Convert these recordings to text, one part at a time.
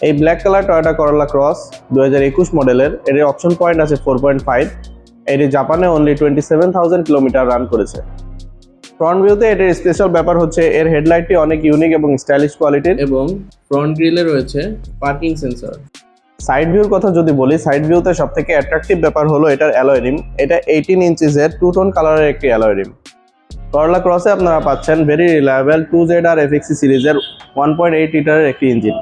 এই black colour Toyota করোলা cross 2021 মডেলের। এর অপশন পয়েন্ট আছে 4.5। এটি জাপানে অনলি 27,000 কিলোমিটার রান করেছে। ফ্রন্ট ভিউতে এটির স্পেশাল ব্যাপার হচ্ছে এর হেডলাইটটি অনেক ইউনিক এবং স্টাইলিশ কোয়ালিটির এবং ফ্রন্ট গ্রিলে রয়েছে পার্কিং সেন্সর। সাইড ভিউর কথা যদি বলি, সাইড ভিউতে সবথেকে অ্যাট্রাকটিভ ব্যাপার হলো এটার অ্যালয় রিম। এটা 18 ইঞ্চিসের 2 টোন কালারের একটি অ্যালয় রিম। করোলা ক্রসে আপনারা পাচ্ছেন ভেরি রিলায়েবল 2ZR FXE সিরিজের 1.8 লিটারের একটি ইঞ্জিন।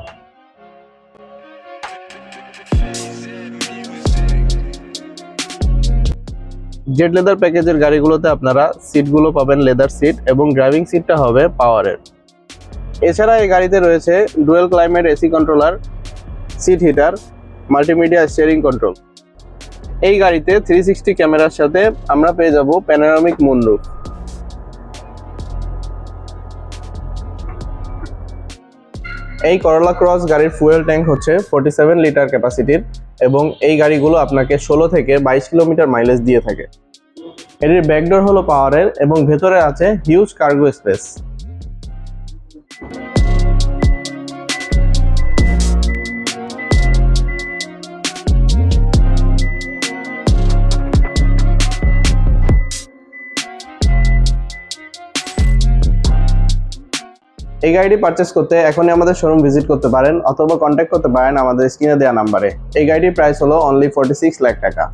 জেড লেদার প্যাকেজের গাড়িগুলোতে আপনারা সিটগুলো পাবেন লেদার সিট এবং ড্রাইভিং সিটটা হবে পাওয়ারের। এছাড়া এই গাড়িতে রয়েছে dual climate AC controller, seat heater, multimedia steering control. এই গাড়িতে 360 ক্যামেরার সাথে আমরা পেয়ে যাব প্যানোরামিক মুনরুফ। এই করোলা ক্রস গাড়ির ফুয়েল ট্যাঙ্ক হচ্ছে 47 লিটার ক্যাপাসিটির এবং এই গাড়িগুলো আপনাকে 16 থেকে 22 কিলোমিটার মাইলেজ দিয়ে থাকে। এটির ব্যাকডোর হলো পাওয়ারের এবং ভেতরে আছে হিউজ কার্গো স্পেস। এই গাড়িটি পারচেস করতে এখনই আমাদের শোরুম ভিজিট করতে পারেন অথবা কন্ট্যাক্ট করতে পারেন আমাদের স্ক্রিনে দেওয়া নাম্বারে। এই গাড়িটির প্রাইস হলো অনলি 46 লাখ টাকা।